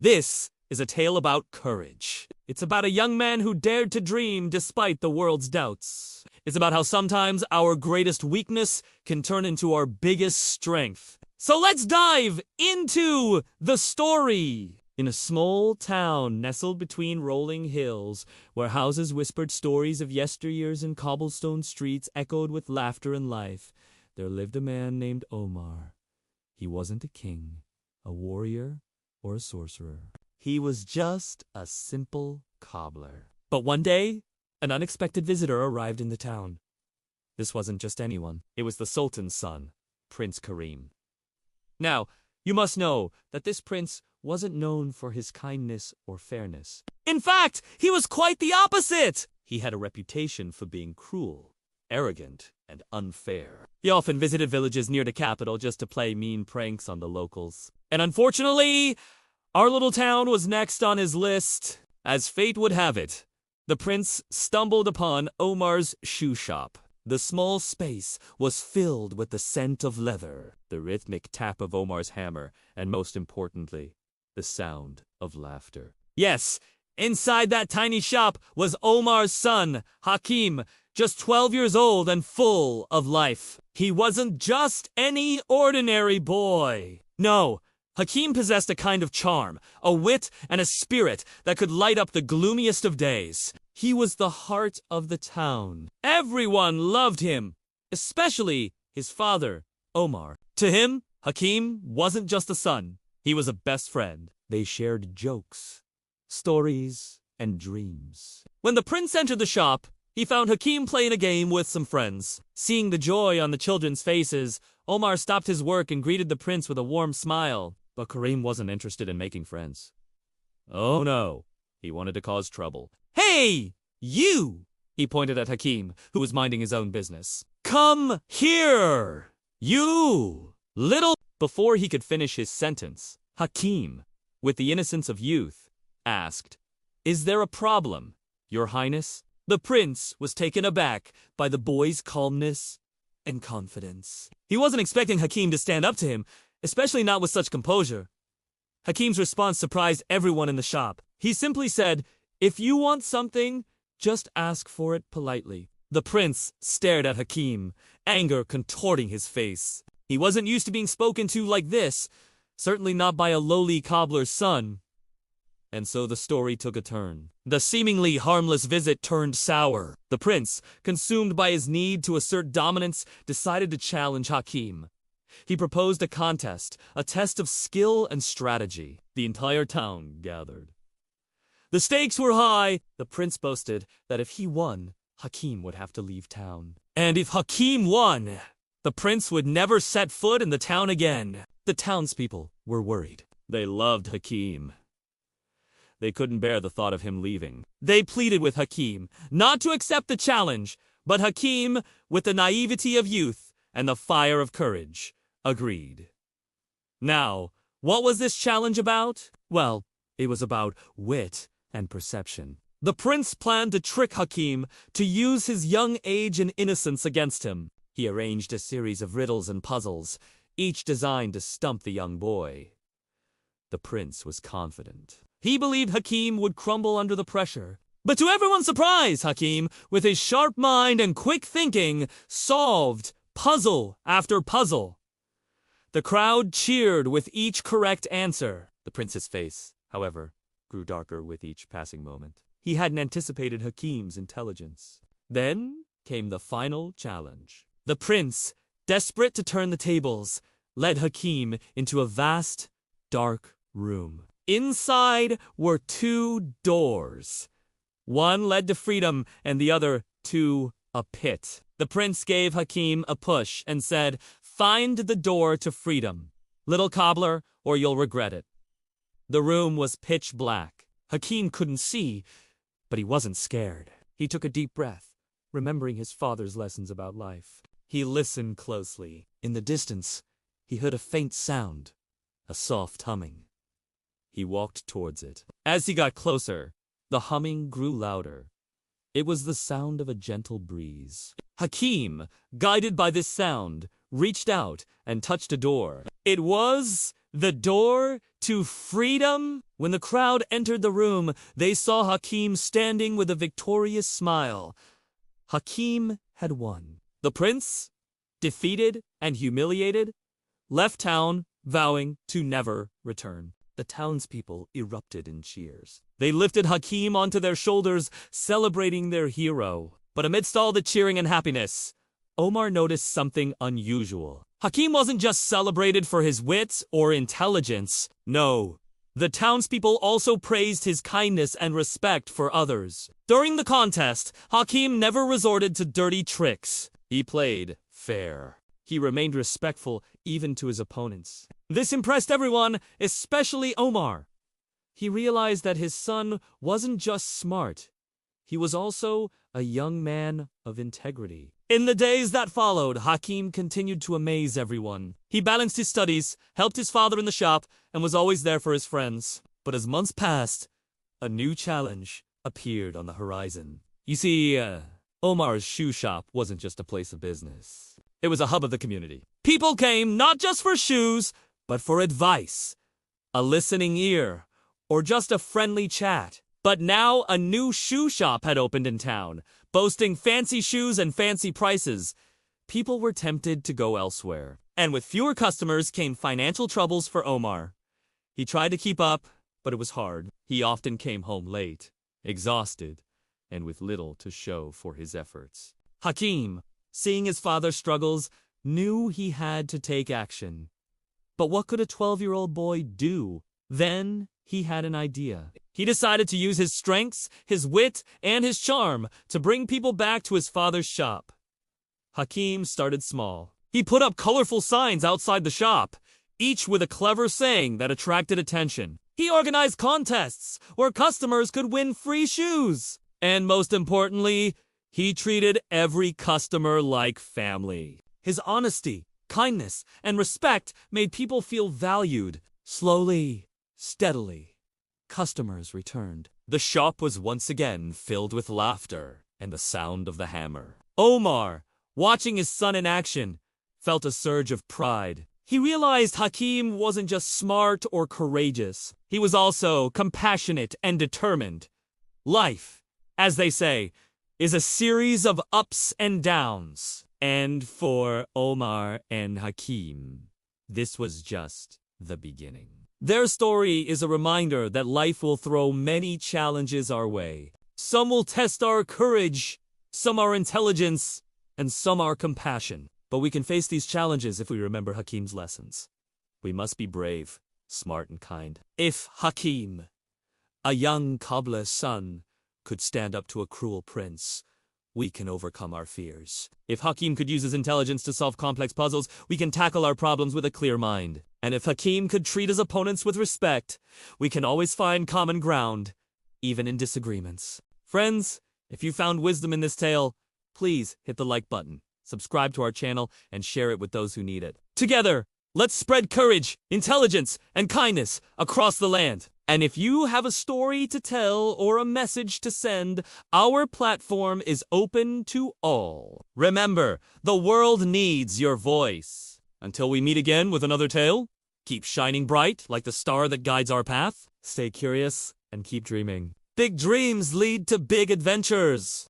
This is a tale about courage. It's about a young man who dared to dream despite the world's doubts. It's about how sometimes our greatest weakness can turn into our biggest strength. So let's dive into the story. In a small town nestled between rolling hills, where houses whispered stories of yesteryears and cobblestone streets echoed with laughter and life, there lived a man named Omar. He wasn't a king, a warrior, or a sorcerer. He was just a simple cobbler. But one day, an unexpected visitor arrived in the town. This wasn't just anyone. It was the Sultan's son, Prince Karim. Now, you must know that this prince wasn't known for his kindness or fairness. In fact, he was quite the opposite! He had a reputation for being cruel, arrogant, and unfair. He often visited villages near the capital just to play mean pranks on the locals. And unfortunately, our little town was next on his list. As fate would have it, the prince stumbled upon Omar's shoe shop. The small space was filled with the scent of leather, the rhythmic tap of Omar's hammer, and most importantly, the sound of laughter. Yes, inside that tiny shop was Omar's son, Hakim, just 12 years old and full of life. He wasn't just any ordinary boy. No, Hakim possessed a kind of charm, a wit, and a spirit that could light up the gloomiest of days. He was the heart of the town. Everyone loved him, especially his father, Omar. To him, Hakim wasn't just a son. He was a best friend. They shared jokes, stories, and dreams. When the prince entered the shop, he found Hakim playing a game with some friends. Seeing the joy on the children's faces, Omar stopped his work and greeted the prince with a warm smile. But Karim wasn't interested in making friends. Oh no, he wanted to cause trouble. Hey, you! He pointed at Hakim, who was minding his own business. Come here! You! Little... Before he could finish his sentence, Hakim, with the innocence of youth, asked, "Is there a problem, Your Highness?" The prince was taken aback by the boy's calmness and confidence. He wasn't expecting Hakim to stand up to him, especially not with such composure. Hakim's response surprised everyone in the shop. He simply said, "If you want something, just ask for it politely." The prince stared at Hakim, anger contorting his face. He wasn't used to being spoken to like this, certainly not by a lowly cobbler's son. And so the story took a turn. The seemingly harmless visit turned sour. The prince, consumed by his need to assert dominance, decided to challenge Hakim. He proposed a contest, a test of skill and strategy. The entire town gathered. The stakes were high. The prince boasted that if he won, Hakim would have to leave town. And if Hakim won, the prince would never set foot in the town again. The townspeople were worried. They loved Hakim. They couldn't bear the thought of him leaving. They pleaded with Hakim not to accept the challenge, but Hakim, with the naivety of youth and the fire of courage, agreed. Now, what was this challenge about? Well, it was about wit and perception. The prince planned to trick Hakim to use his young age and innocence against him. He arranged a series of riddles and puzzles, each designed to stump the young boy. The prince was confident. He believed Hakim would crumble under the pressure. But to everyone's surprise, Hakim, with his sharp mind and quick thinking, solved puzzle after puzzle. The crowd cheered with each correct answer. The prince's face, however, grew darker with each passing moment. He hadn't anticipated Hakim's intelligence. Then came the final challenge. The prince, desperate to turn the tables, led Hakim into a vast, dark room. Inside were two doors. One led to freedom and the other to a pit. The prince gave Hakim a push and said, "Find the door to freedom, little cobbler, or you'll regret it." The room was pitch black. Hakim couldn't see, but he wasn't scared. He took a deep breath, remembering his father's lessons about life. He listened closely. In the distance, he heard a faint sound, a soft humming. He walked towards it. As he got closer, the humming grew louder. It was the sound of a gentle breeze. Hakim, guided by this sound, reached out and touched a door. It was The door to freedom? When the crowd entered the room, they saw Hakim standing with a victorious smile. Hakim had won. The prince, defeated and humiliated, left town, vowing to never return. The townspeople erupted in cheers. They lifted Hakim onto their shoulders, celebrating their hero. But amidst all the cheering and happiness, Omar noticed something unusual. Hakim wasn't just celebrated for his wit or intelligence. No, the townspeople also praised his kindness and respect for others. During the contest, Hakim never resorted to dirty tricks. He played fair. He remained respectful even to his opponents. This impressed everyone, especially Omar. He realized that his son wasn't just smart. He was also a young man of integrity. In the days that followed, Hakim continued to amaze everyone. He balanced his studies, helped his father in the shop, and was always there for his friends. But as months passed, a new challenge appeared on the horizon. You see, Omar's shoe shop wasn't just a place of business. It was a hub of the community. People came not just for shoes, but for advice, a listening ear, or just a friendly chat. But now a new shoe shop had opened in town, boasting fancy shoes and fancy prices. People were tempted to go elsewhere. And with fewer customers came financial troubles for Omar. He tried to keep up, but it was hard. He often came home late, exhausted, and with little to show for his efforts. Hakim, seeing his father's struggles, knew he had to take action. But what could a 12-year-old boy do? Then he had an idea. He decided to use his strengths, his wit, and his charm to bring people back to his father's shop. Hakim started small. He put up colorful signs outside the shop, each with a clever saying that attracted attention. He organized contests where customers could win free shoes. And most importantly, he treated every customer like family. His honesty, kindness, and respect made people feel valued. Slowly, steadily, customers returned. The shop was once again filled with laughter and the sound of the hammer. Omar, watching his son in action, felt a surge of pride. He realized Hakim wasn't just smart or courageous. He was also compassionate and determined. Life, as they say, is a series of ups and downs. And for Omar and Hakim, this was just the beginning. Their story is a reminder that life will throw many challenges our way. Some will test our courage, some our intelligence, and some our compassion. But we can face these challenges if we remember Hakim's lessons. We must be brave, smart, and kind. If Hakim, a young cobbler's son, could stand up to a cruel prince, we can overcome our fears. If Hakim could use his intelligence to solve complex puzzles, we can tackle our problems with a clear mind. And if Hakim could treat his opponents with respect, we can always find common ground, even in disagreements. Friends, if you found wisdom in this tale, please hit the like button, subscribe to our channel, and share it with those who need it. Together, let's spread courage, intelligence, and kindness across the land. And if you have a story to tell or a message to send, our platform is open to all. Remember, the world needs your voice. Until we meet again with another tale, keep shining bright like the star that guides our path. Stay curious and keep dreaming. Big dreams lead to big adventures.